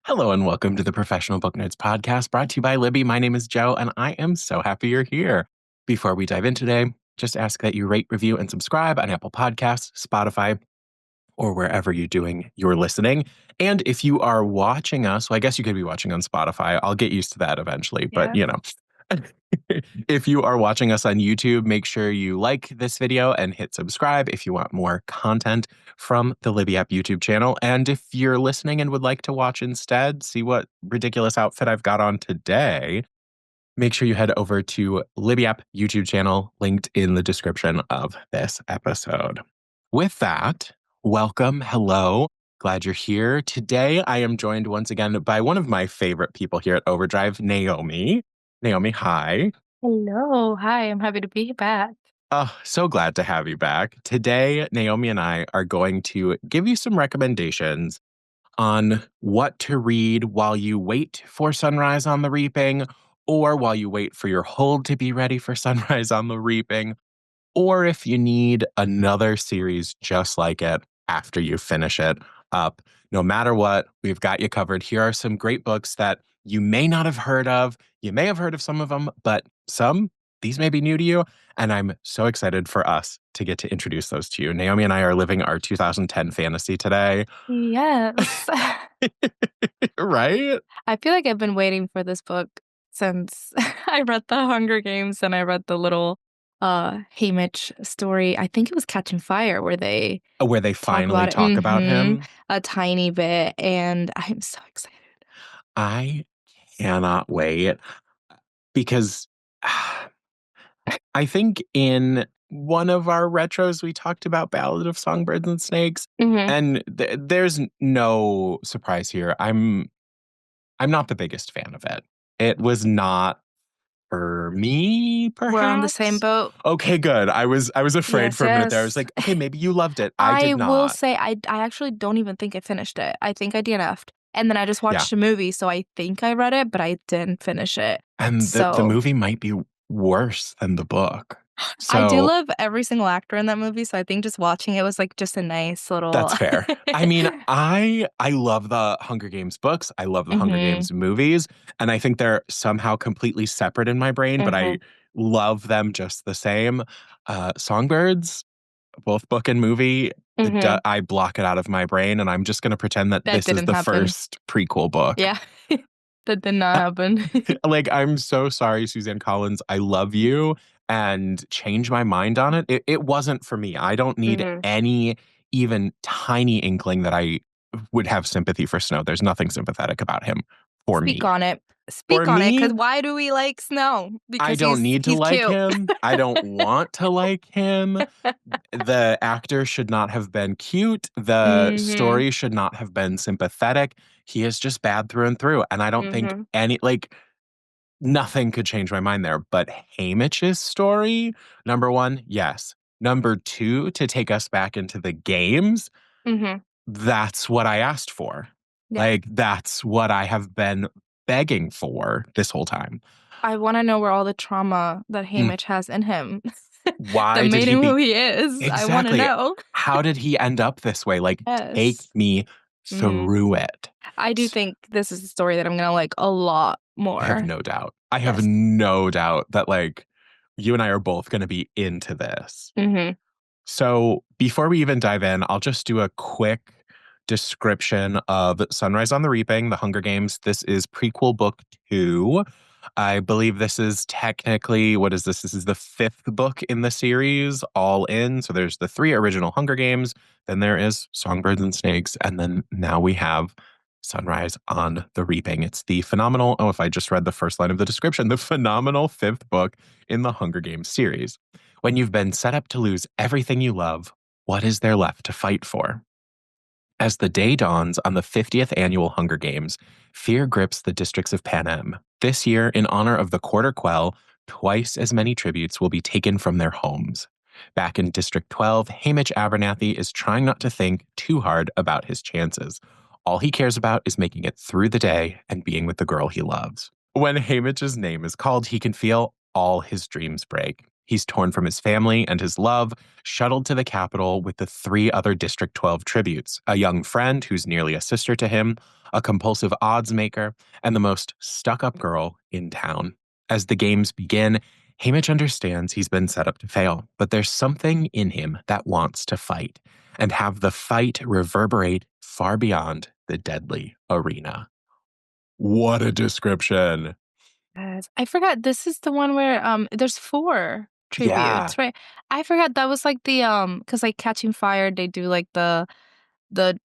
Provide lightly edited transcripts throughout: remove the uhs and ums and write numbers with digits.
Hello and welcome to the Professional Book Nerds podcast brought to you by Libby. My name is Joe and I am so happy you're here. Before we dive in today, just ask that you rate, review, and subscribe on Apple Podcasts, Spotify, or wherever you're doing your listening. And if you are watching us, well, I guess you could be watching on Spotify. I'll get used to that eventually, but if you are watching us on YouTube, make sure you like this video and hit subscribe if you want more content from the Libby App YouTube channel. And if you're listening and would like to watch instead, see what ridiculous outfit I've got on today, make sure you head over to Libby App YouTube channel, linked in the description of this episode. With that, welcome. Hello. Glad you're here. Today, I am joined once again by one of my favorite people here at Overdrive, Nahomy. Nahomy, hi. Hello. Hi, I'm happy to be back. Oh, so glad to have you back. Today, Nahomy and I are going to give you some recommendations on what to read while you wait for Sunrise on the Reaping, or while you wait for your hold to be ready for Sunrise on the Reaping, or if you need another series just like it after you finish it up. No matter what, we've got you covered. Here are some great books that you may not have heard of. You may have heard of some of them, but these may be new to you. And I'm so excited for us to get to introduce those to you. Nahomy and I are living our 2010 fantasy today. Yes. Right? I feel like I've been waiting for this book since I read The Hunger Games and I read the little Haymitch story. I think it was Catching Fire where they finally talk about him. a tiny bit, and I'm so excited. I cannot wait because I think in one of our retros, we talked about Ballad of Songbirds and Snakes, and there's no surprise here. I'm not the biggest fan of it. It was not for me, perhaps. We're on the same boat. Okay, good. I was afraid for a minute there. I was like, okay, maybe you loved it. I did not. I will say I actually don't even think I finished it. I think I DNF'd. And then I just watched a movie, so I think I read it, but I didn't finish it. And the movie might be worse than the book. So, I do love every single actor in that movie, so I think just watching it was like just a nice little... That's fair. I mean, I love the Hunger Games books. I love the Hunger Games movies. And I think they're somehow completely separate in my brain, but I love them just the same. Songbirds, both book and movie, I block it out of my brain, and I'm just going to pretend that this is the first prequel book. Yeah. That did not happen. Like, I'm so sorry, Suzanne Collins. I love you. And change my mind on it. It wasn't for me. I don't need any even tiny inkling that I would have sympathy for Snow. There's nothing sympathetic about him for me. Speak on it. Speak on it, because why do we like Snow? Because I don't need to like him. I don't want to like him. The actor should not have been cute. The story should not have been sympathetic. He is just bad through and through. And I don't think nothing could change my mind there. But Haymitch's story, number one, yes. Number two, to take us back into the games, that's what I asked for. Yeah. Like, that's what I have been begging for this whole time. I want to know where all the trauma that Haymitch has in him Why that made him who he is. Exactly. I want to know. How did he end up this way? Like, take me through it. I do think this is a story that I'm going to like a lot more. I have no doubt. I have no doubt that, like, you and I are both going to be into this. So before we even dive in, I'll just do a quick description of Sunrise on the Reaping, The Hunger Games. This is prequel book 2. I believe this is technically, what is this? This is the 5th book in the series, all in. So there's the 3 original Hunger Games, then there is Songbirds and Snakes, and then now we have Sunrise on the Reaping. It's the phenomenal, if I just read the first line of the description, the phenomenal 5th book in the Hunger Games series. When you've been set up to lose everything you love, what is there left to fight for? As the day dawns on the 50th annual Hunger Games, fear grips the districts of Panem. This year, in honor of the Quarter Quell, twice as many tributes will be taken from their homes. Back in District 12, Haymitch Abernathy is trying not to think too hard about his chances. All he cares about is making it through the day and being with the girl he loves. When Haymitch's name is called, he can feel all his dreams break. He's torn from his family and his love, shuttled to the capital with the three other District 12 tributes, a young friend who's nearly a sister to him, a compulsive odds maker, and the most stuck-up girl in town. As the games begin, Haymitch understands he's been set up to fail, but there's something in him that wants to fight and have the fight reverberate far beyond the deadly arena. What a description. Yes. I forgot this is the one where, there's 4 Yeah. tributes, right? I forgot that was, like, the, because like, Catching Fire, they do, like, the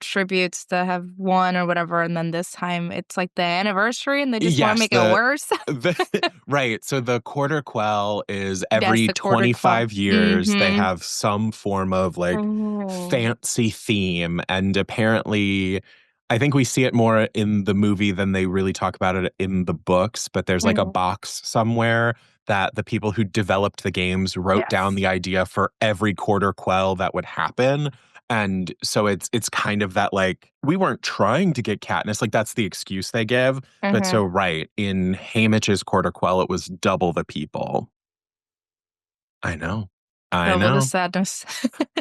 tributes that have won or whatever, and then this time it's, like, the anniversary, and they just wanna Yes, make it worse. the right. So the quarter quell is That's every the quarter quell. 25 years they Mhm. have some form of like Oh. fancy theme. And apparently, I think we see it more in the movie than they really talk about it in the books. But there's like a Mhm. box somewhere that the people who developed the games wrote down Yes. the idea for every quarter quell that would happen. And so it's kind of that like we weren't trying to get Katniss, like that's the excuse they give. But Mhm. so right, in Haymitch's quarter quell, it was double the people. I know. I Double the know. sadness.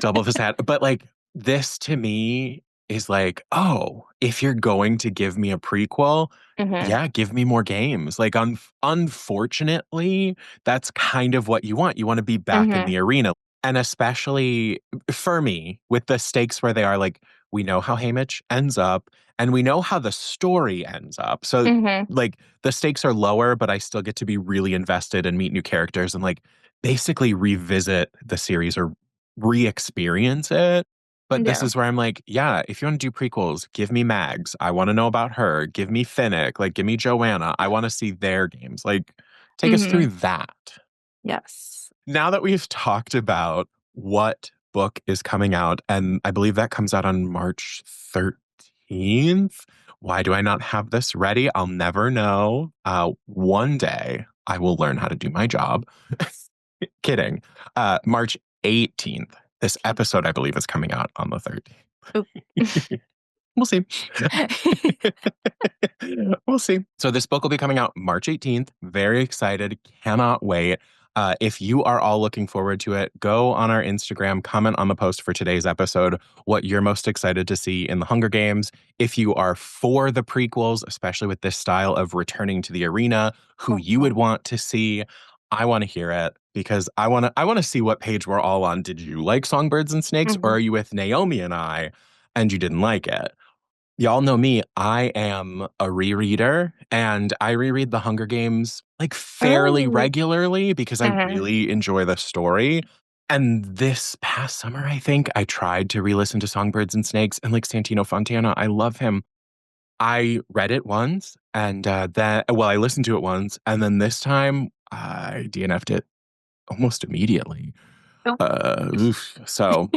Double the sad. But like this to me is like, oh, if you're going to give me a prequel, Mhm. yeah, give me more games. Like unfortunately, that's kind of what you want. You want to be back in Mhm. the arena. And especially for me, with the stakes where they are like, we know how Haymitch ends up and we know how the story ends up. So Mhm. like the stakes are lower, but I still get to be really invested and meet new characters and like basically revisit the series or re-experience it. But this Yeah. is where I'm like, yeah, if you want to do prequels, give me Mags. I want to know about her. Give me Finnick. Like, give me Joanna. I want to see their games. Like, take us through Mhm. that. Yes. Now that we've talked about what book is coming out, and I believe that comes out on March 13th. Why do I not have this ready? I'll never know. One day I will learn how to do my job. Kidding. March 18th. This episode, I believe, is coming out on the Oop. 13th. We'll see. We'll see. So this book will be coming out March 18th. Very excited. Cannot wait. If you are all looking forward to it, go on our Instagram, comment on the post for today's episode what you're most excited to see in the Hunger Games. If you are for the prequels, especially with this style of returning to the arena, who you would Mhm. want to see. I want to hear it because I want to see what page we're all on. Did you like Songbirds and Snakes or Mhm. are you with Naomi and I and you didn't like it? Y'all know me. I am a rereader and I reread The Hunger Games like fairly Oh. regularly because I Mhm. really enjoy the story. And this past summer, I think I tried to re-listen to Songbirds and Snakes and like Santino Fontana. I love him. I read it once and then, well, I listened to it once. And then this time I DNF'd it almost immediately. Oh. So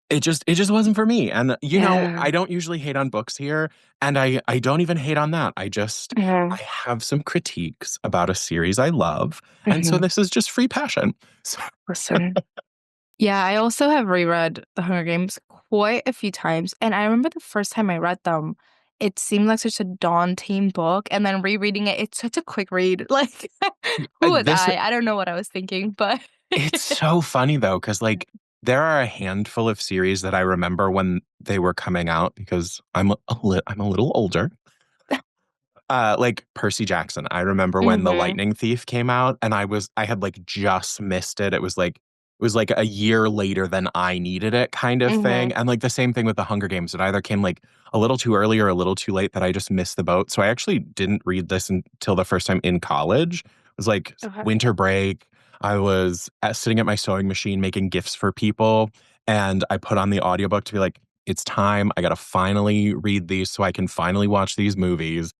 it just wasn't for me. And Yeah. I don't usually hate on books here, and I don't even hate on that. I Mhm. have some critiques about a series I love, and so Mhm. this is just free passion. So Listen. Yeah, I also have reread The Hunger Games quite a few times, and I remember the first time I read them, it seemed like such a daunting book, and then rereading it, it's such a quick read. Like, who was this I? I don't know what I was thinking, but it's so funny though, because like there are a handful of series that I remember when they were coming out because I'm a little older. Like Percy Jackson. I remember when The Mhm. Lightning Thief came out and I had like just missed it. It was like a year later than I needed it kind of thing. Mhm. And like the same thing with The Hunger Games. It either came like a little too early or a little too late that I just missed the boat. So I actually didn't read this until the first time in college. It was like Okay. winter break. I was sitting at my sewing machine making gifts for people and I put on the audiobook to be like, it's time. I got to finally read these so I can finally watch these movies.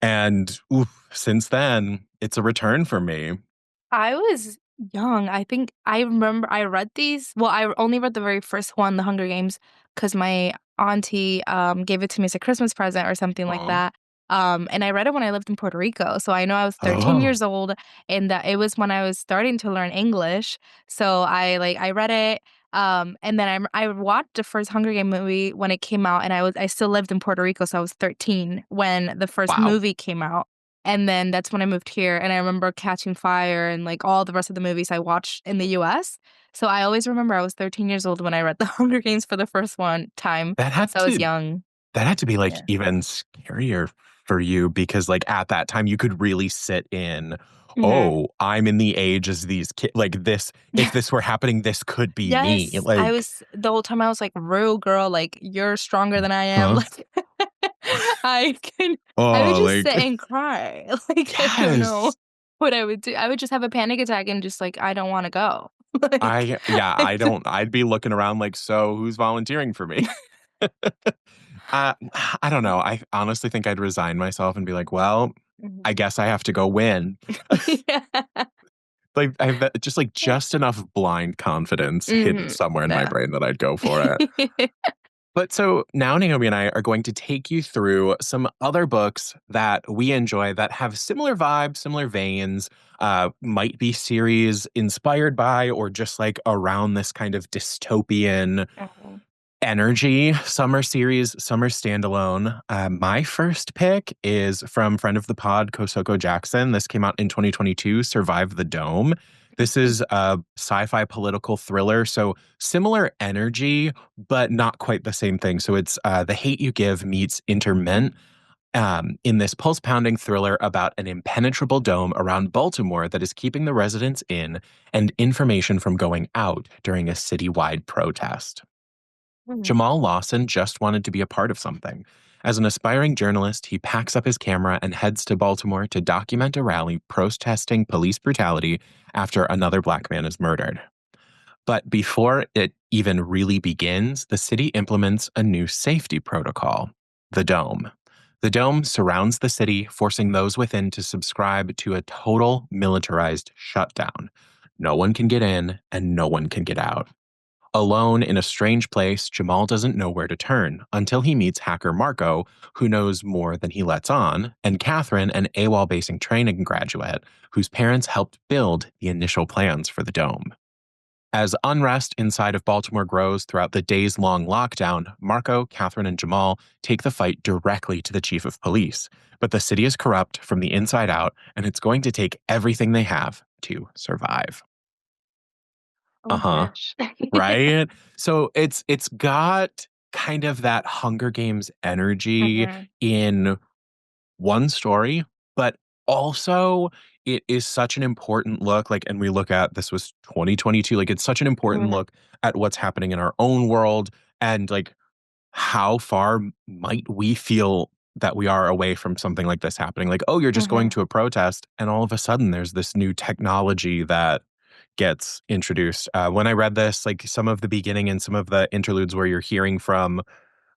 And oof, since then, it's a return for me. I was young. I think I remember I read these well, I only read the very first one, The Hunger Games, because my auntie, gave it to me as a Christmas present or something like Aw. that, and I read it when I lived in Puerto Rico, so I know I was 13 Oh. years old, and that it was when I was starting to learn English, so I read it, And then I watched the first Hunger Game movie when it came out, and I still lived in Puerto Rico, so I was 13 when the first Wow. movie came out. And then that's when I moved here, and I remember Catching Fire and like all the rest of the movies I watched in the US. So I always remember I was 13 years old when I read The Hunger Games for the first one time. That had So I was to young. that had to be, like, Yeah. even scarier for you because, like, at that time, you could really sit in, Mhm. "Oh, I'm in the age as these like, this if this were happening, this could be me." Yes, I Like, was the whole time I was like, "Real girl, like, you're stronger than I am." huh? Like, I can I would Oh, just sit like and cry. Like, I don't know yes. what I would do. I would just have a panic attack and just like, I don't wanna go. Like I'd be looking around like, "So, who's volunteering for me?" Uh, I don't know. I honestly think I'd resign myself and be like, "Well, I Mhm. guess I have to go win." Yeah. Like, I have that just enough blind confidence hidden Mhm. somewhere in my Yeah. brain that I'd go for it. But so now Naomi and I are going to take you through some other books that we enjoy that have similar vibes, similar veins, might be series inspired by or just like around this kind of dystopian Mhm. energy. Some are series, some are standalone. My first pick is from friend of the pod, Kosoko Jackson. This came out in 2022, Survive the Dome. This Mhm. is a sci fi political thriller. So similar energy, but not quite the same thing. So it's The Hate You Give meets Interment. In this pulse pounding thriller about an impenetrable dome around Baltimore that is keeping the residents in and information from going out during a citywide protest. Mhm. Jamal Lawson just wanted to be a part of something. As an aspiring journalist, he packs up his camera and heads to Baltimore to document a rally protesting police brutality after another black man is murdered. But before it even really begins, the city implements a new safety protocol: the dome. The dome surrounds the city, forcing those within to subscribe to a total militarized shutdown. No one can get in and no one can get out. Alone in a strange place, Jamal doesn't know where to turn until he meets hacker Marco, who knows more than he lets on, and Catherine, an AWOL basing training graduate, whose parents helped build the initial plans for the dome. As unrest inside of Baltimore grows throughout the days long lockdown, Marco, Catherine, and Jamal take the fight directly to the chief of police. But the city is corrupt from the inside out, and it's going to take everything they have to survive. Oh Uh my huh. gosh. Right? So it's got kind of that Hunger Games energy Mhm. in one story, but also it is such an important look, like, and we look at this was 2022, like, it's such an important Mhm. look at what's happening in our own world and, like, how far might we feel that we are away from something like this happening? Like, oh, you're just going Mhm. to a protest, and all of a sudden there's this new technology that gets introduced. When I read this, like some of the beginning and some of the interludes where you're hearing from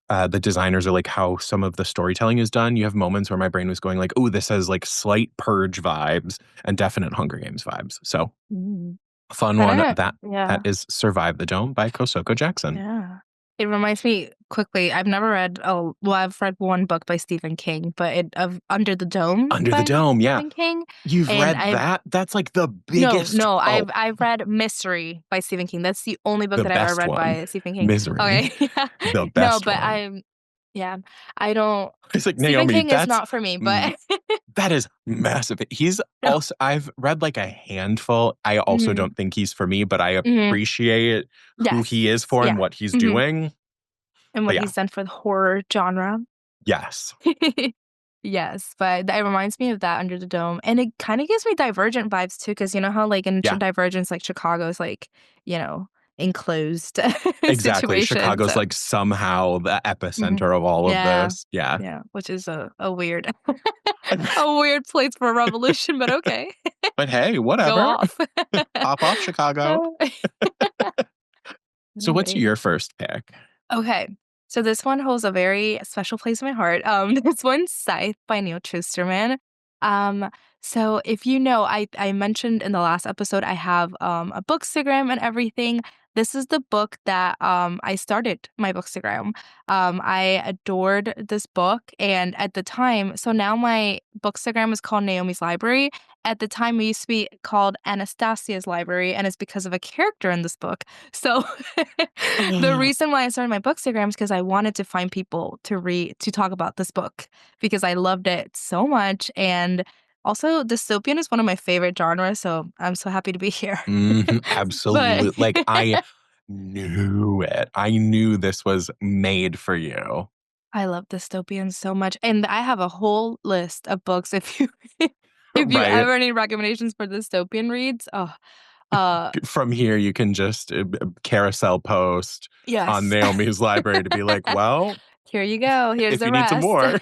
the designers or like how some of the storytelling is done, you have moments where my brain was going like, "Oh, this has like slight Purge vibes and definite Hunger Games vibes." So Mhm. fun one Kinda that yeah. is Survive the Dome by Kosoko Jackson. Yeah. It reminds me quickly, I've never read well, I've read one book by Stephen King, but it of Under the Dome Under the by Dome, yeah, Stephen King, you've and read I've that. That's like the no, biggest. no, Oh, I've read Mystery by Stephen King. That's the only book the that I've ever best read one, by Stephen King. Misery, Okay, yeah. the No, best but one. yeah, I don't It's like Stephen Naomi. King is not for me, but That is massive. He's no. also I've read like a handful. I also Mhm, don't think he's for me, but I mhm. appreciate who Yes. he is for and Yeah. what he's Mhm. doing. And But what yeah, he's done for the horror genre. yes. Yes, but that reminds me of that Under the Dome, and it kinda gives me Divergent vibes too, because you know how, like, in Yeah, Divergence, like, Chicago's, like, you know, enclosed exactly. situation, Chicago's so like somehow the mhm. epicenter of all of Yeah. this. Yeah. Yeah, which is a weird a weird place for a revolution, but okay. But hey, Go whatever. off. Pop off, Chicago. So what's Alright. your first pick? Okay. So this one holds a very special place in my heart. This one's Scythe by Neil Schusterman. Um, so if you know, I mentioned in the last episode I have a bookstagram and everything. This is the book that I started my bookstagram. I adored this book, and at the time, so now my bookstagram is called Naomi's Library, at the time, it used to be called Anastasia's Library, and it's because of a character in this book. So the reason why I started my bookstagram is because I wanted to find people to read to talk about this book because I loved it so much. And also, dystopian is one of my favorite genres, so I'm so happy to be here. But Absolutely. Like, I knew it. I knew this was made for you. I love dystopian so much, and I have a whole list of books if you if you Right? ever need recommendations for dystopian reads. Oh, uh, From here, you can just carousel post on yes. Naomi's library to be like, well, Here you go. Here's if the you need some rest. more.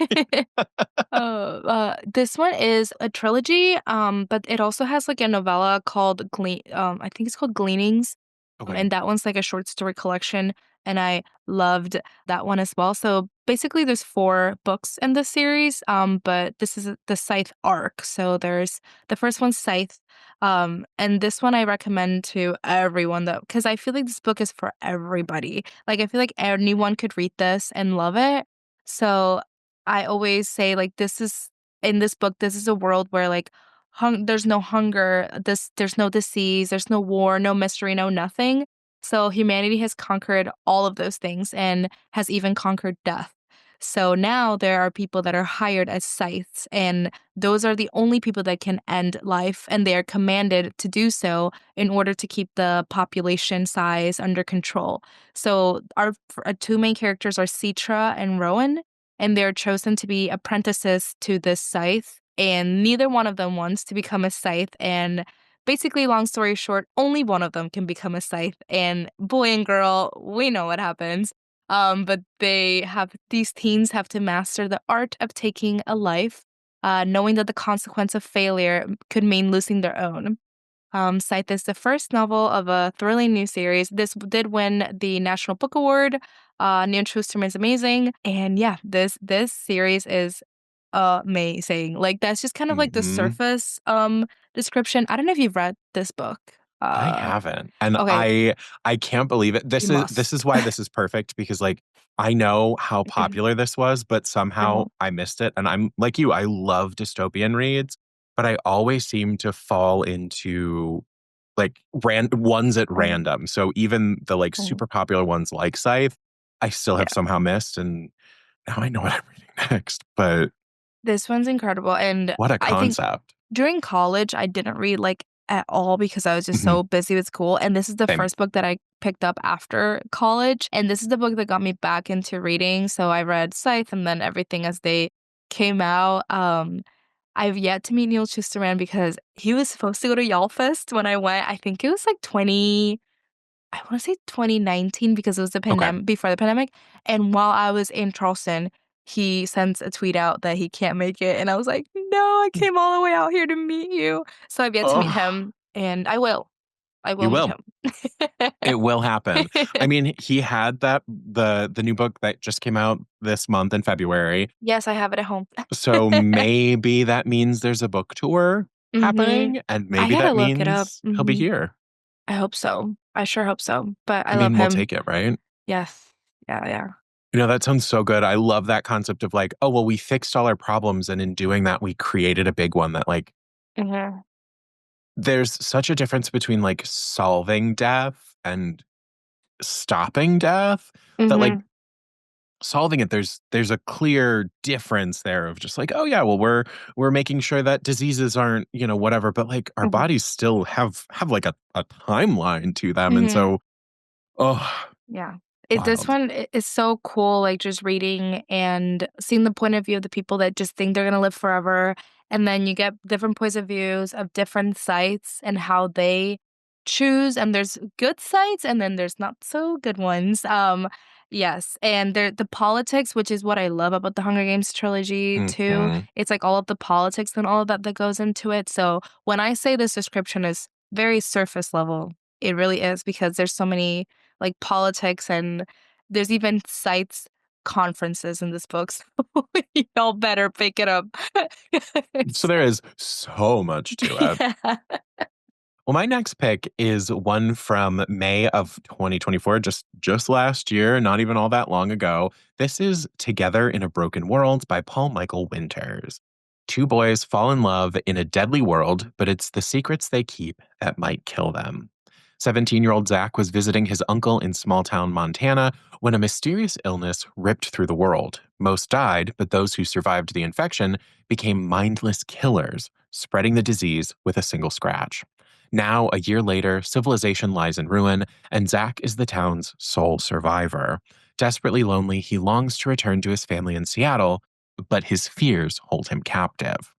This one is a trilogy, but it also has like a novella called I think it's called Gleanings. Okay. And that one's like a short story collection, and I loved that one as well. So basically, there's 4 books in this series, but this is the Scythe arc. So there's the first one's Scythe, and this one I recommend to everyone though, because I feel like this book is for everybody. Like I feel like anyone could read this and love it. So I always say like this is in this book, this is a world where like there's no hunger, there's no disease, there's no war, no mystery, no nothing. So humanity has conquered all of those things and has even conquered death. So now there are people that are hired as scythes, and those are the only people that can end life, and they are commanded to do so in order to keep the population size under control. So our 2 main characters are Citra and Rowan, and they're chosen to be apprentices to this scythe, and neither one of them wants to become a scythe. And basically, long story short, only one of them can become a scythe, and boy and girl, we know what happens. But these teens have to master the art of taking a life, knowing that the consequence of failure could mean losing their own. Scythe is the first novel of a thrilling new series. This did win the National Book Award. Neil Schusterman is amazing, and yeah, this series is amazing. Like that's just kind of like the Hmm. surface description. I don't know if you've read this book. I haven't. And Okay, I can't believe it. you This is must. why this is perfect because like I know how popular this was, but somehow Mhm. I missed it. And I'm like you, I love dystopian reads, but I always seem to fall into like ones at Mhm. random. So even the like Mhm. super popular ones like Scythe, I still have Yeah. somehow missed. And now I know what I'm reading next. But This one's incredible, and what a I think concept. during college, I didn't read, like, at all because I was just Mhm. so busy with school, and this is the Same. first book that I picked up after college, and this is the book that got me back into reading, so I read Scythe and then everything as they came out. I've yet to meet Neil Schusterman because he was supposed to go to YALLFest when I went. I think it was, like, 20 I wanna say 2019 because it was the Okay. before the pandemic, and while I was in Charleston, he sends a tweet out that he can't make it, and I was like, "No, I came all the way out here to meet you." So I've yet to meet Oh, him, and I will. I will you meet will. him. It will happen. I mean, he had the new book that just came out this month in February. Yes, I have it at home. So maybe that means there's a book tour Mhm. happening, and I maybe gotta that look it up. means he'll be Mhm. here. I hope so. I sure hope so, but I I love mean, we'll him. take it, right? Yes. Yeah, yeah. That sounds so good. I love that concept of like, oh, well, we fixed all our problems, and in doing that, we created a big one that like Mhm. there's such a difference between like solving death and stopping death that like Mhm. solving it there's a clear difference there of just like oh yeah well we're making sure that diseases aren't whatever but like our Mhm. bodies still have like a timeline to them and Mhm. so oh Yeah. This wild. one is so cool, like just reading and seeing the point of view of the people that just think they're gonna live forever. And then you get different points of views of different sites and how they choose. And there's good sites and then there's not so good ones. Yes. And the politics, which is what I love about the Hunger Games trilogy too. Hmm. It's like all of the politics and all of that that goes into it. So when I say this description is very surface level, it really is because there's so many like politics and there's even sites conferences in this book. So y'all better pick it up. So there So, is so much to it. yeah. Well, my next pick is one from May of 2024, just last year, not even all that long ago. This is Together in a Broken World by Paul Michael Winters. Two boys fall in love in a deadly world, but it's the secrets they keep that might kill them. 17-year-old Zach was visiting his uncle in small town Montana when a mysterious illness ripped through the world. Most died, but those who survived the infection became mindless killers, spreading the disease with a single scratch. Now, a year later, civilization lies in ruin, and Zach is the town's sole survivor. Desperately lonely, he longs to return to his family in Seattle, but his fears hold him captive.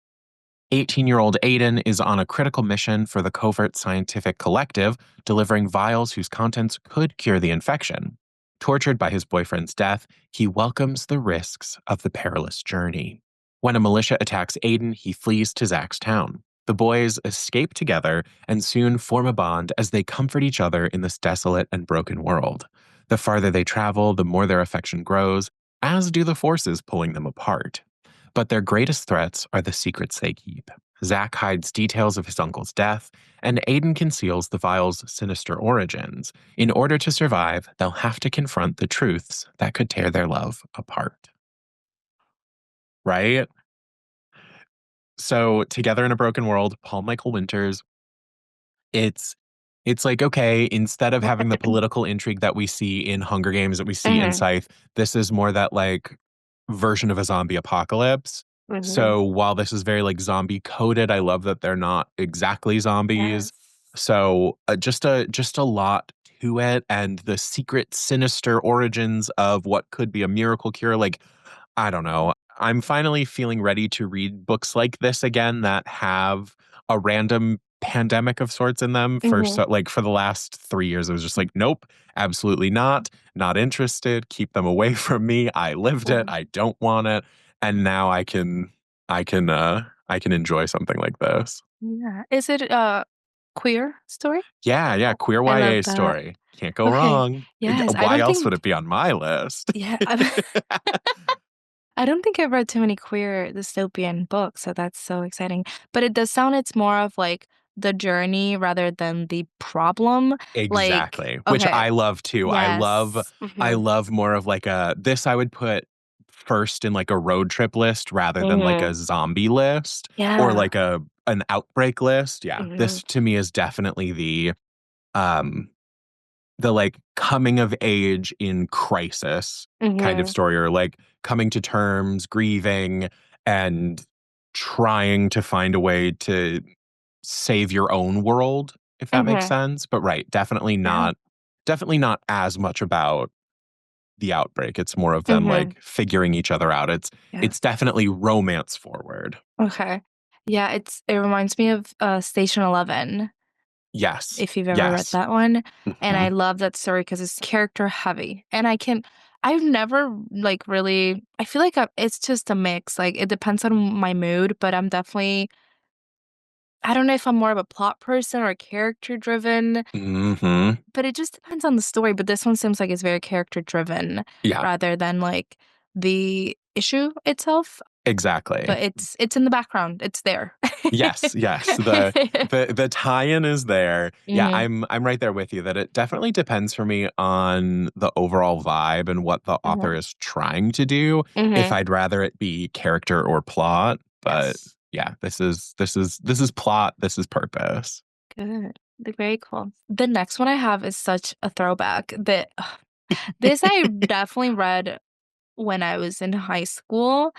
18-year-old Aiden is on a critical mission for the Covert Scientific Collective, delivering vials whose contents could cure the infection. Tortured by his boyfriend's death, he welcomes the risks of the perilous journey. When a militia attacks Aiden, he flees to Zach's town. The boys escape together and soon form a bond as they comfort each other in this desolate and broken world. The farther they travel, the more their affection grows, as do the forces pulling them apart. But their greatest threats are the secrets they keep. Zach hides details of his uncle's death, and Aiden conceals the vial's sinister origins. In order to survive, they'll have to confront the truths that could tear their love apart. Right? So, Together in a Broken World, Paul Michael Winters, it's it's like, okay, instead of having the political intrigue that we see in Hunger Games, that we see in Mhm. Scythe, this is more that like version of a zombie apocalypse. Mhm. So while this is very like zombie coded, I love that they're not exactly zombies. Yes. So just a lot to it, and the secret sinister origins of what could be a miracle cure. Like, I don't know. I'm finally feeling ready to read books like this again that have a random pandemic of sorts in them. Mhm. For the last 3 years, I was just like, nope, absolutely not interested. Keep them away from me. I lived it. Mhm. I don't want it. And now I can enjoy something like this. Yeah. Is it a queer story? Yeah, Oh, queer I love YA that. story. Can't go Okay. wrong. Yes, I Why don't else would think it be on my list? yeah, I don't think I've read too many queer dystopian books, so that's so exciting. But it does sound it's more of like the journey rather than the problem. Like, Exactly, which okay, I love too. yes. I Mhm. love more of like a this I would put first in like a road trip list rather than like a Mhm. zombie list or Yeah. like a an outbreak list. Yeah, Mhm. this to me is definitely um the like coming of age in crisis kind of Mhm. story, or like coming to terms, grieving, and trying to find a way to save your own world, if that makes Mhm. sense. But right, Yeah. definitely not as much about the outbreak. It's more of them Mhm. like figuring each other out. Yeah. It's definitely romance forward. Okay. Yeah, it reminds me of, Station 11, Yes. if you've ever read Yes. that one, and I Mhm. love that story because it's character heavy, and I've never, like, really I feel like it's just a mix, like, it depends on my mood, but I don't know if I'm more of a plot person or character driven, Mhm. but it just depends on the story, but this one seems like it's very character driven Yeah, rather than, like, the issue itself, exactly. but it's in the background, it's there. Yes, yes. The tie-in is there. Yeah, Mhm, I'm right there with you that it definitely depends for me on the overall vibe and what the author mhm, is trying to do, if mhm. I'd rather it be character or plot. But Yes. yeah, this is plot, this is purpose. Good. Very cool. The next one I have is such a throwback that this I definitely read when I was in high school.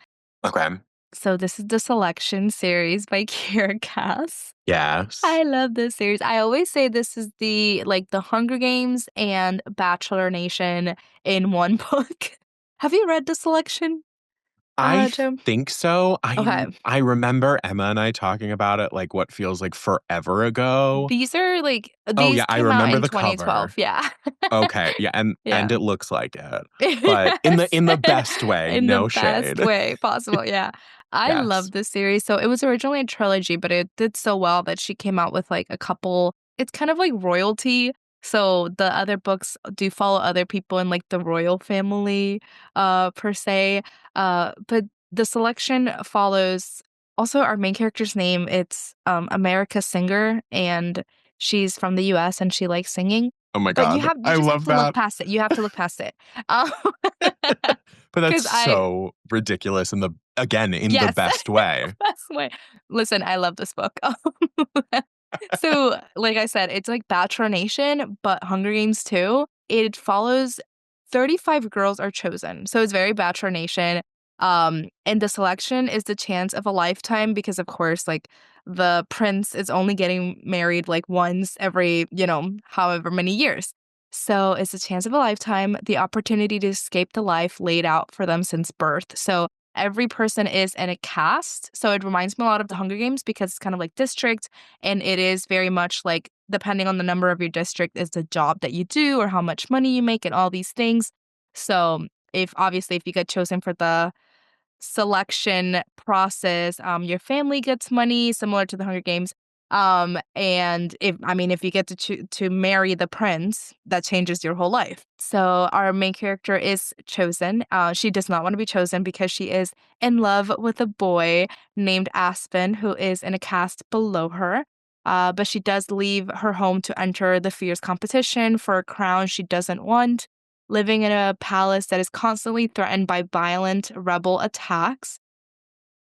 Okay. So this is the Selection series by Kiera Cass. Yes. I love this series. I always say this is the Hunger Games and Bachelor Nation in one book. Have you read the Selection, I Joe? think so. Okay. I remember Emma and I talking about it like what feels like forever ago. Oh These yeah, I came out remember in the 2012. cover. Yeah. Okay, yeah, and Yeah. it looks like it, but Yes. in the best way, In the no best shade. way possible, yeah. I Yes. love this series. So it was originally a trilogy, but it did so well that she came out with, like, a couple it's kind of like royalty. So the other books do follow other people in, like, the royal family, per se. But the Selection follows also our main character's name, it's, America Singer, and she's from the US and she likes singing. Oh my But God. you I just have love to look that. past it. You have to look past it. Um, But that's 'Cause I so ridiculous in the yes, best way. best way. Listen, I love this book. So, like I said, it's like Bachelor Nation, but Hunger Games too. It follows 35 girls are chosen. So it's very Bachelor Nation. And the selection is the chance of a lifetime because of course, like the prince is only getting married like once every, however many years. So it's a chance of a lifetime, the opportunity to escape the life laid out for them since birth. So every person is in a cast. So it reminds me a lot of the Hunger Games because it's kind of like district and it is very much like depending on the number of your district is the job that you do or how much money you make and all these things. So if you get chosen for the selection process, your family gets money similar to the Hunger Games. And if you get to marry the prince, that changes your whole life. So our main character is chosen. She does not want to be chosen because she is in love with a boy named Aspen, who is in a caste below her. But she does leave her home to enter the fierce competition for a crown she doesn't want, living in a palace that is constantly threatened by violent rebel attacks.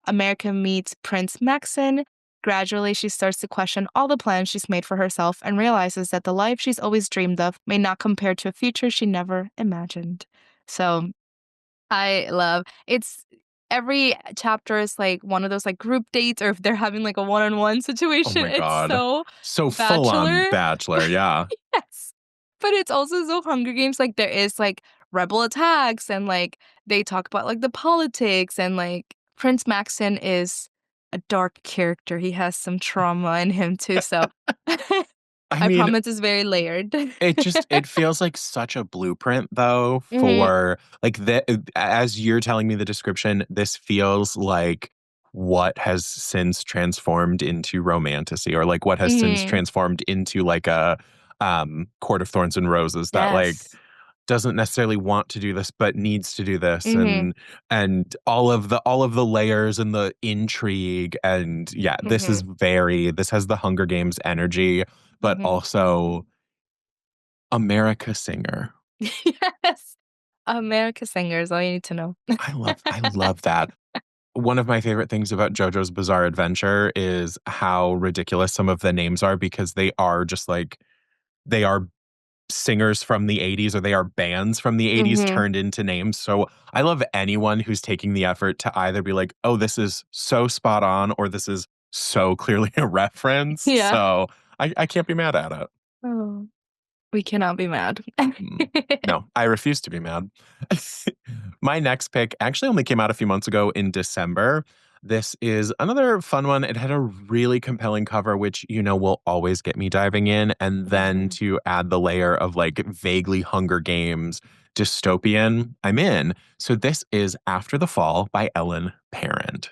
America meets Prince Maxon. Gradually, she starts to question all the plans she's made for herself and realizes that the life she's always dreamed of may not compare to a future she never imagined. So, I love it's every chapter is like one of those like group dates or if they're having like a one-on-one Oh situation, my it's God. so So full on bachelor. Bachelor. Yeah. Yes. But it's also so Hunger Games, like, there is, like, rebel attacks and, like, they talk about, like, the politics and, like, Prince Maxon is a dark character. He has some trauma in him too, so I I mean, promise it's very layered. it feels like such a blueprint though Mhm, for like as you're telling me the description, this feels like what has since transformed into romantasy or like what has since mhm. transformed into like a Court of Thorns and Roses that like Yes. doesn't necessarily want to do this but needs to do this Mhm, and all of the layers and the intrigue and yeah, mhm, this has the Hunger Games energy but mhm. also America Singer. Yes. America Singer is all you need to know. I love that. One of my favorite things about JoJo's Bizarre Adventure is how ridiculous some of the names are because they are just like they are singers from the 80s or they are bands from the 80s Mhm. turned into names. So I love anyone who's taking the effort to either be like, "Oh, this is so spot on," or "This is so clearly a reference." Yeah. So I can't be mad at it. Oh, we cannot be mad. Mm. No, I refuse to be mad. My next pick actually only came out a few months ago in December. This is another fun one. It had a really compelling cover, which, will always get me diving in. And then Mhm. to add the layer of like vaguely Hunger Games dystopian, I'm in. So this is After the Fall by Ellen Parent.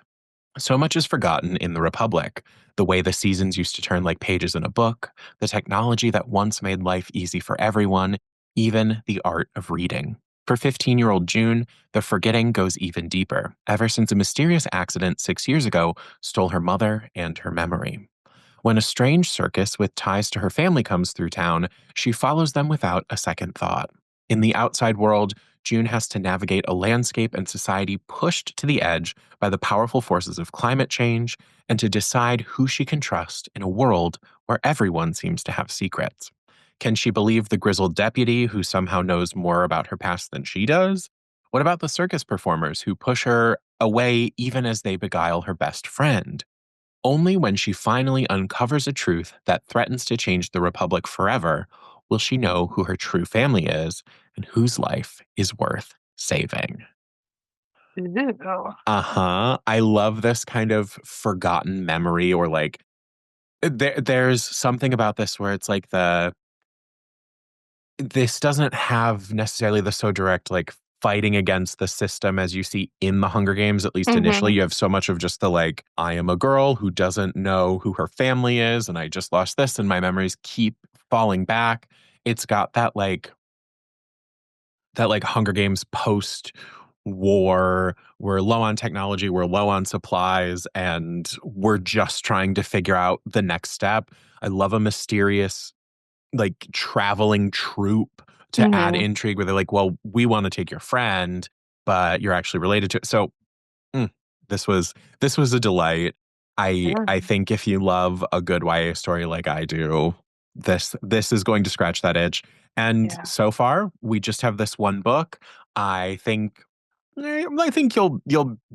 So much is forgotten in the Republic. The way the seasons used to turn like pages in a book, the technology that once made life easy for everyone, even the art of reading. For 15-year-old June, the forgetting goes even deeper, ever since a mysterious accident 6 years ago stole her mother and her memory. When a strange circus with ties to her family comes through town, she follows them without a second thought. In the outside world, June has to navigate a landscape and society pushed to the edge by the powerful forces of climate change and to decide who she can trust in a world where everyone seems to have secrets. Can she believe the grizzled deputy who somehow knows more about her past than she does? What about the circus performers who push her away even as they beguile her best friend? Only when she finally uncovers a truth that threatens to change the Republic forever will she know who her true family is and whose life is worth saving. Ooh. Uh-huh. I love this kind of forgotten memory or like there's something about this where it's like this doesn't have necessarily the so direct like fighting against the system as you see in the Hunger Games, at least initially. Mhm. You have so much of just the like, I am a girl who doesn't know who her family is, and I just lost this, and my memories keep falling back. It's got that like Hunger Games post war. We're low on technology, we're low on supplies, and we're just trying to figure out the next step. I love a mysterious like traveling troupe to add Mm-hmm. intrigue where they're like, well, we want to take your friend, but you're actually related to it. So mm, this was this was a delight. I think if you love a good YA story like I do, this is going to scratch that itch. And Yeah. so far, we just have this one book. I think I think you'll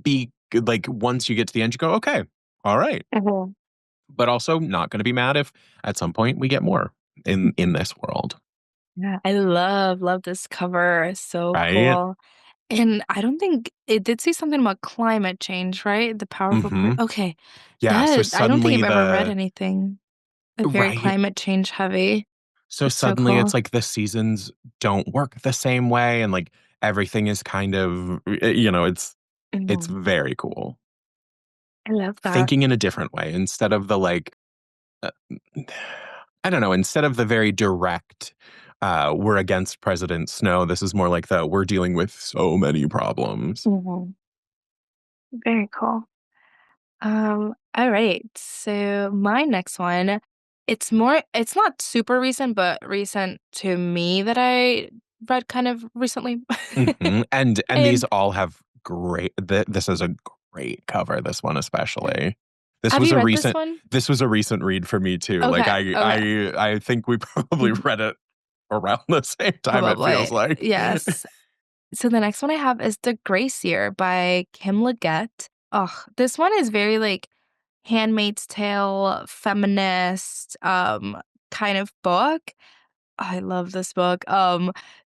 be good, like once you get to the end, you go, okay, all right. Mm-hmm. But also not going to be mad if at some point we get more in this world, Yeah, I love this cover. It's so right? cool. And I don't think it did say something about climate change, right? The powerful Hmm. part. Okay. Yeah. So That I don't think suddenly I've ever read the anything very right. climate change heavy. So That's so suddenly it's cool. like the seasons don't work the same way, and like everything is kind of it's Mhm. very cool. I love that. Thinking in a different way instead of the like uh, I don't know, instead of the very direct we're against President Snow, this is more like the we're dealing with so many problems. Mhm. Very cool. All right. So my next one, it's not super recent, but recent to me that I read kind of recently. Hmm. And these And all have this is a great cover, this one especially. This have was you a read this recent one? this was a recent read for me too. Like Okay. Okay. I think we probably read it around the same time, it Probably. feels like. Yes. So the next one I have is The Grace Year by Kim Leggett. Oh, this one is very like Handmaid's Tale, feminist, kind of book. I love this book.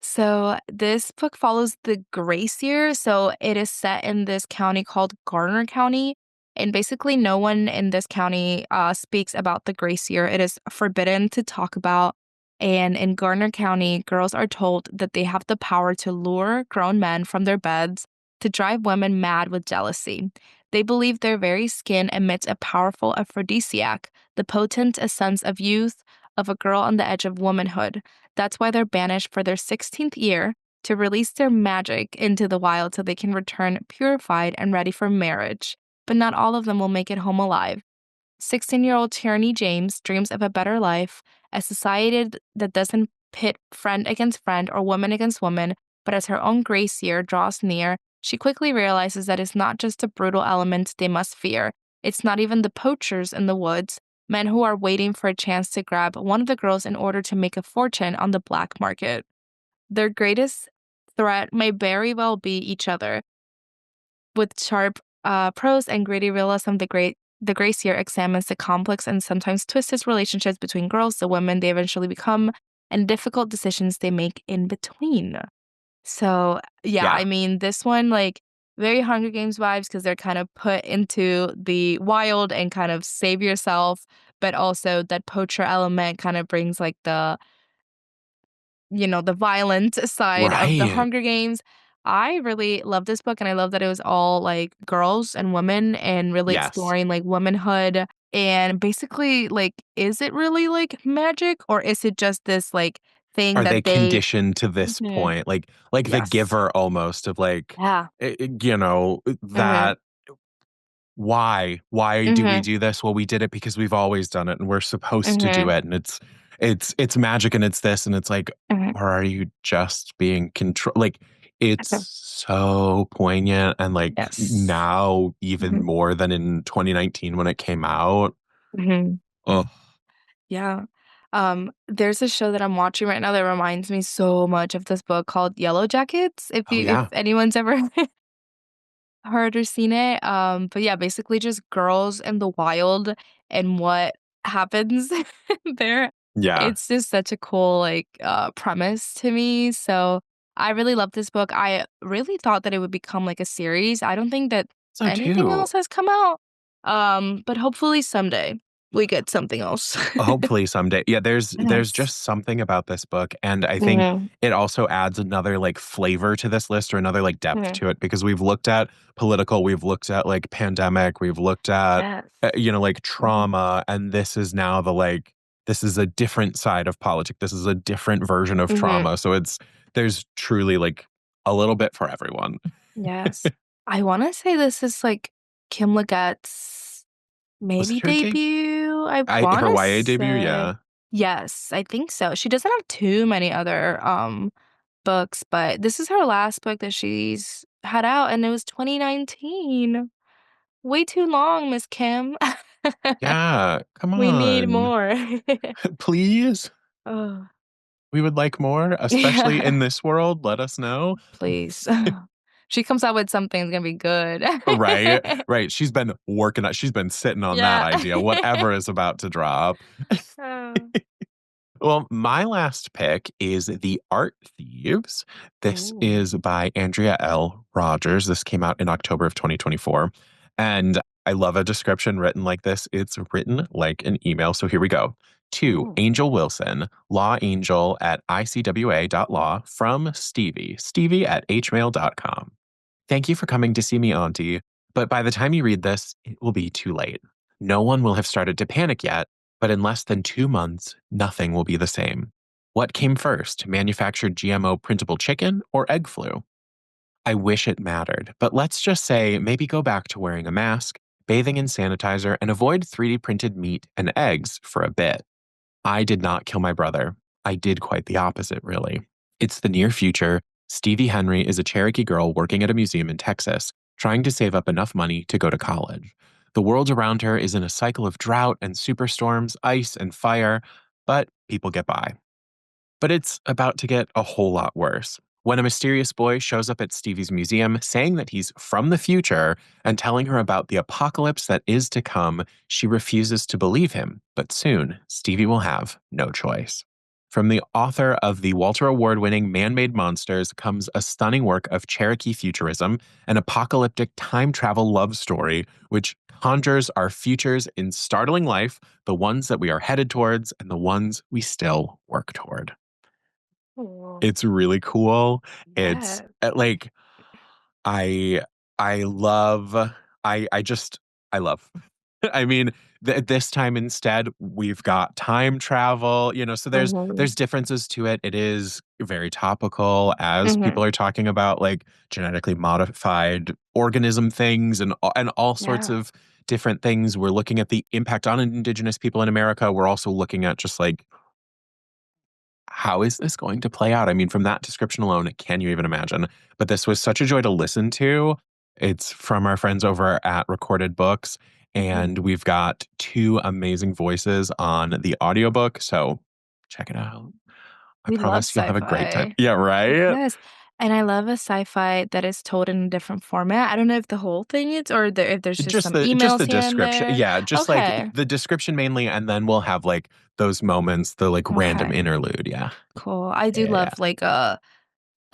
So this book follows the Grace Year. So it is set in this county called Garner County. And basically, no one in this county speaks about the Grace Year. It is forbidden to talk about. And in Garner County, girls are told that they have the power to lure grown men from their beds to drive women mad with jealousy. They believe their very skin emits a powerful aphrodisiac, the potent essence of youth, of a girl on the edge of womanhood. That's why they're banished for their 16th year to release their magic into the wild so they can return purified and ready for marriage. But not all of them will make it home alive. 16-year-old Tierney James dreams of a better life, a society that doesn't pit friend against friend or woman against woman, but as her own grace year draws near, she quickly realizes that it's not just the brutal elements they must fear. It's not even the poachers in the woods, men who are waiting for a chance to grab one of the girls in order to make a fortune on the black market. Their greatest threat may very well be each other. With sharp prose and gritty realism, the Grace Year examines the complex and sometimes twisted relationships between girls, the women they eventually become, and difficult decisions they make in between. So yeah, Yeah. I mean this one like very Hunger Games vibes because they're kind of put into the wild and kind of save yourself, but also that poacher element kind of brings like the violent side of the Right. Hunger Games. I really love this book, and I love that it was all, like, girls and women and really Yes. exploring, like, womanhood and basically, like, is it really, like, magic, or is it just this, like, thing Are they that they conditioned to this Mhm. point? Like the Yes. giver almost of like Yeah. Mhm. that why do we Mhm. do this? Well, we did it because we've always done it and we're supposed to do Mhm. it, and it's magic and it's this, and it's like, Mhm. or are you just being control like it's Mhm. so poignant and like Yes. now even Mhm. more than in 2019 when it came out. Mhm. Oh, Yeah. There's a show that I'm watching right now that reminds me so much of this book called Yellow Jackets. oh If yeah. anyone's ever heard or seen it. But yeah, basically just girls in the wild and what happens there. Yeah. It's just such a cool like premise to me. So I really love this book. I really thought that it would become like a series. I don't think that So anything too. else has come out. But hopefully someday we get something else. Hopefully someday. Yeah, there's Yes. just something about this book, and I think Mhm. it also adds another like flavor to this list or another like depth Mhm. to it because we've looked at political, we've looked at like pandemic, we've looked at Yes. like Mhm. trauma, and this is now the like this is a different side of politics. This is a different version of Mhm. trauma. So there's truly like a little bit for everyone. Yes. I want to say this is like Kim Legat's Was maybe it her debut? debut, I I her wanna YA debut, say. yeah. Yes, I think so. She doesn't have too many other books, but this is her last book that she's had out, and it was 2019. Way too long, Miss Kim. Yeah, come We need on. more. Please? Oh, We would like more, especially yeah, in this world. Let us know. please. She comes out with something, it's gonna be good. Right, right. She's been sitting on that Yeah. idea, whatever is about to drop. Oh. Well, my last pick is The Art Thieves. This Ooh. is by Andrea L. Rogers. This came out in October of 2024. And I love a description written like this. It's written like an email. So here we go. To Ooh. Angel Wilson, law angel at icwa.law, from Stevie at hmail.com. Thank you for coming to see me, Auntie. But by the time you read this, it will be too late. No one will have started to panic yet, but in less than 2 months, nothing will be the same. What came first, manufactured GMO printable chicken or egg flu? I wish it mattered, but let's just say maybe go back to wearing a mask, bathing in sanitizer, and avoid 3D printed meat and eggs for a bit. I did not kill my brother. I did quite the opposite, really. It's the near future. Stevie Henry is a Cherokee girl working at a museum in Texas, trying to save up enough money to go to college. The world around her is in a cycle of drought and superstorms, ice and fire, but people get by. But it's about to get a whole lot worse. When a mysterious boy shows up at Stevie's museum saying that he's from the future and telling her about the apocalypse that is to come, she refuses to believe him. But soon, Stevie will have no choice. From the author of the Walter Award winning Man Made Monsters comes a stunning work of Cherokee futurism, an apocalyptic time travel love story, which conjures our futures in startling life, the ones that we are headed towards and the ones we still work toward. Ooh. It's really cool. It's Yeah. like I I love I just I love. I mean, this time instead we've got time travel, so Mhm. there's differences to it. It is very topical as Mhm. people are talking about like genetically modified organism things and all sorts Yeah. of different things. We're looking at the impact on indigenous people in America. We're also looking at just like how is this going to play out? I mean, from that description alone, can you even imagine? But this was such a joy to listen to. It's from our friends over at Recorded Books, Mhm. and we've got two amazing voices on the audiobook. So check it out. I We love promise you'll have a great time. sci-fi. Yeah, right? Yes, and I love a sci-fi that is told in a different format. I don't know if the whole thing is or if there's just some Just emails the here and description. there. Yeah, just like Okay. the description mainly, and then we'll have like those moments, the like random Okay. interlude. Yeah. Cool. I do Yeah. Yeah. love like a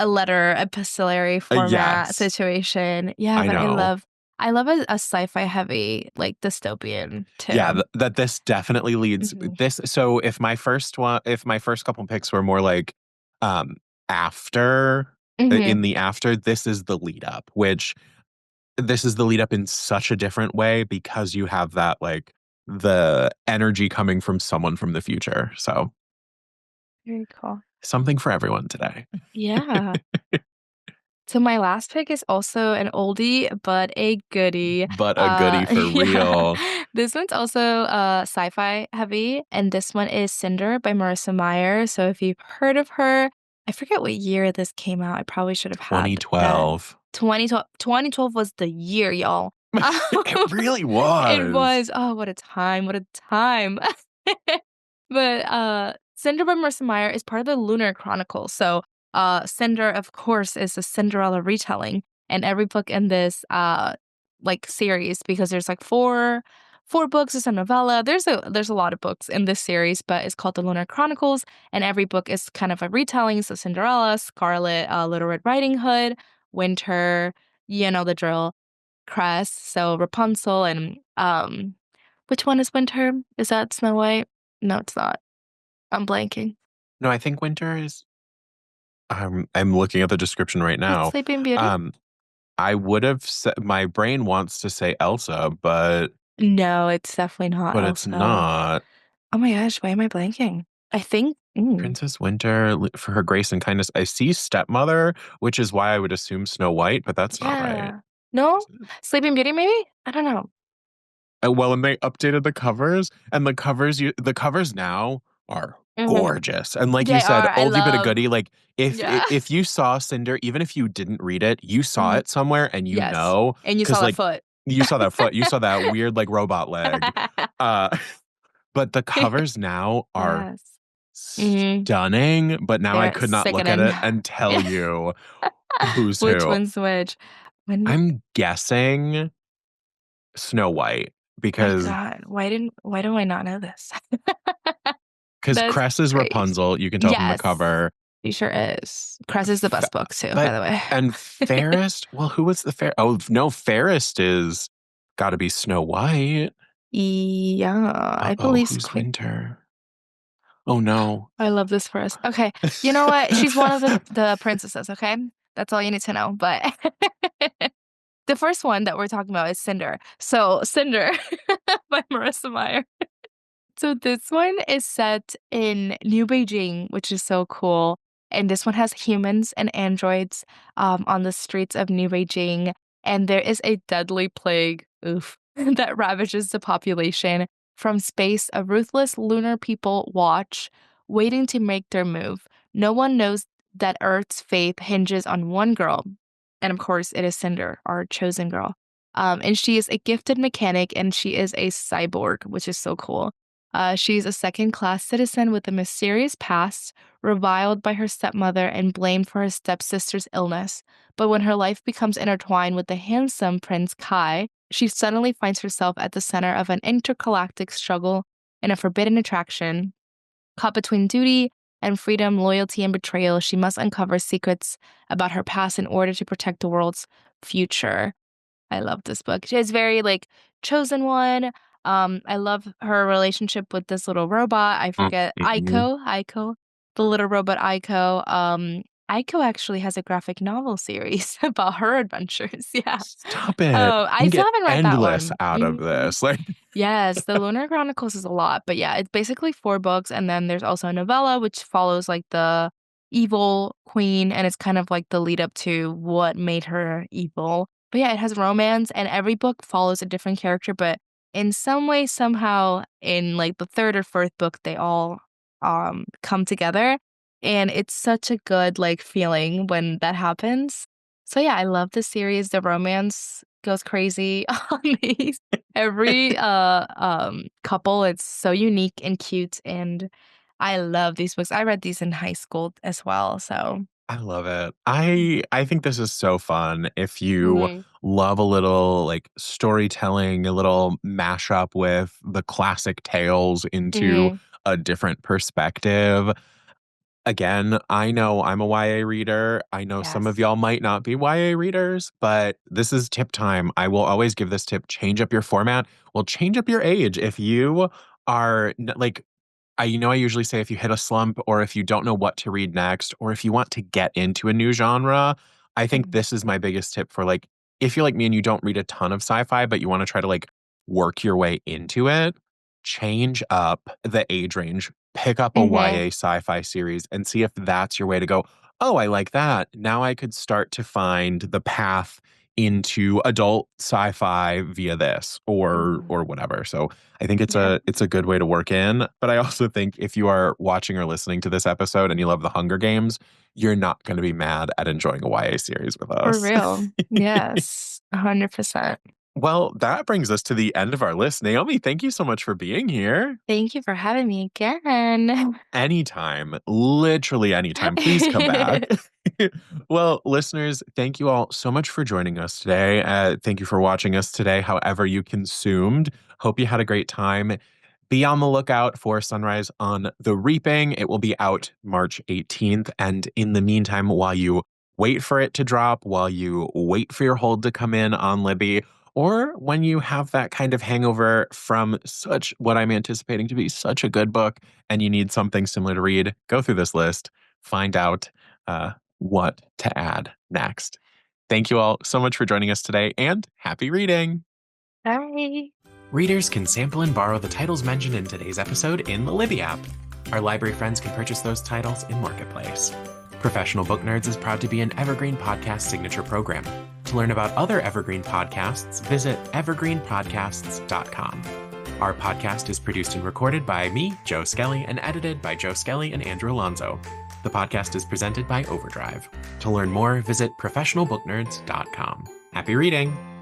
letter epistolary format Yes. situation. Yeah, I but know. I love a sci-fi heavy like dystopian Yeah, too. that this definitely leads Mhm. this so if my first couple picks were more like, um, after Mhm. in the after, this is the lead up, which this is the lead up in such a different way because you have that, like, the energy coming from someone from the future, so Very cool. something for everyone today. Yeah. So my last pick is also an oldie but a goodie. But a goodie for Yeah, real. this one's also sci-fi heavy, and this one is Cinder by Marissa Meyer. So if you've heard of her, I forget what year this came out. I probably should have had that. 2012. 2012 was the year, y'all. It really It was. was. Oh, what a time! What a time! But Cinder by Marissa Meyer is part of the Lunar Chronicles. So Cinder, of course, is a Cinderella retelling, and every book in this like series, because there's like four books, it's a novella. There's a lot of books in this series, but it's called the Lunar Chronicles, and every book is kind of a retelling. So Cinderella, Scarlet, Little Red Riding Hood, Winter, you know the drill, Cress, so Rapunzel, and which one is Winter? Is that Snow White? No, it's not. I'm blanking. No, I think winter is I'm looking at the description right It's now. Sleeping Beauty? Um, I would have said my brain wants to say Elsa, No, it's definitely not it's Elsa. not. Oh my gosh, why am I blanking? I think Princess Winter for her grace and kindness. I see stepmother, which is why I would assume Snow White, but that's not right. yeah. No? Is it? Sleeping Beauty maybe? I don't know. Well, and they updated the covers, and the covers now are Mhm. gorgeous. And like you They said, are. I oldie but a love. goodie. Like Yeah. if you saw Cinder, even if you didn't read it, you saw Mhm. it somewhere and you Yes. know, And you saw because that like foot. you saw that foot, you saw that weird like robot leg. Uh but the covers now are Yes. Mhm. stunning. But now I They're could not look at sickening. it and tell you who's Which who. one's which? When I'm guessing Snow White my because God, why do I not know this? That's Cress is crazy. Rapunzel. You can tell from the Yes, cover. she sure is. Cress is the F- best book too, by but the way. and Fairest. Well, who was the fair? Oh no, Fairest is got to be Snow White. Yeah, I Oh, believe who's Queen. Winter? Oh no. I love this for us. Okay, you know what? She's one of the princesses. Okay, that's all you need to know. But the first one that we're talking about is Cinder. So Cinder by Marissa Meyer. So this one is set in New Beijing, which is so cool. And this one has humans and androids on the streets of New Beijing. And there is a deadly plague, oof, that ravages the population. From space, a ruthless lunar people watch, waiting to make their move. No one knows that Earth's fate hinges on one girl. And of course, it is Cinder, our chosen girl. And she is a gifted mechanic and she is a cyborg, which is so cool. She's a second class citizen with a mysterious past, reviled by her stepmother and blamed for her stepsister's illness. But when her life becomes intertwined with the handsome Prince Kai, she suddenly finds herself at the center of an intergalactic struggle and a forbidden attraction. Caught between duty and freedom, loyalty and betrayal, she must uncover secrets about her past in order to protect the world's future. I love this book. It's very like chosen one. I love her relationship with this little robot. I forget Mm-mm. Aiko, the little robot Aiko. Aiko actually has a graphic novel series about her adventures. Yeah. Stop it. Oh, You I can still get haven't read that endless one. out of Mhm. this. Like, Yes, the Lunar Chronicles is a lot, but yeah, it's basically 4 books, and then there's also a novella which follows like the evil queen, and it's kind of like the lead up to what made her evil. But yeah, it has romance, and every book follows a different character, but in some way, somehow, in like the 3rd or 4th book, they all come together, and it's such a good like feeling when that happens. So yeah, I love the series. The romance goes crazy on these. Every couple, it's so unique and cute, and I love these books. I read these in high school as well, so I love it. I think this is so fun. If you mhm, love a little like storytelling, a little mashup with the classic tales into mhm, a different perspective. Again, I know I'm a YA reader. I know some of yes. y'all might not be YA readers, but this is tip time. I will always give this tip. Change up your format. Well, change up your age. If you are like I usually say if you hit a slump or if you don't know what to read next or if you want to get into a new genre, I think Mhm, this is my biggest tip for like if you're like me and you don't read a ton of sci-fi but you want to try to like work your way into it, change up the age range. Pick up a mhm, YA sci-fi series and see if that's your way to go. Oh, I like that. Now I could start to find the path into adult sci-fi via this mhm. or whatever. So I think Yeah, it's a good way to work in, but I also think if you are watching or listening to this episode and you love the Hunger Games, you're not going to be mad at enjoying a YA series with for us. real. Yes, 100%. Well, that brings us to the end of our list. Naomi, thank you so much for being here. Thank you for having me again. Anytime, literally anytime, please come back. Well, listeners, thank you all so much for joining us today. Thank you for watching us today, however you consumed. Hope you had a great time. Be on the lookout for Sunrise on the Reaping. It will be out March 18th. And in the meantime, while you wait for it to drop, while you wait for your hold to come in on Libby, or when you have that kind of hangover from such what I'm anticipating to be such a good book and you need something similar to read, go through this list, find out what to add next. Thank you all so much for joining us today and happy reading. Bye. Readers can sample and borrow the titles mentioned in today's episode in the Libby app. Our library friends can purchase those titles in Marketplace. Professional Book Nerds is proud to be an Evergreen Podcast signature program. To learn about other Evergreen podcasts, visit evergreenpodcasts.com. Our podcast is produced and recorded by me, Joe Skelly, and edited by Joe Skelly and Andrew Alonso. The podcast is presented by Overdrive. To learn more, visit professionalbooknerds.com. Happy reading!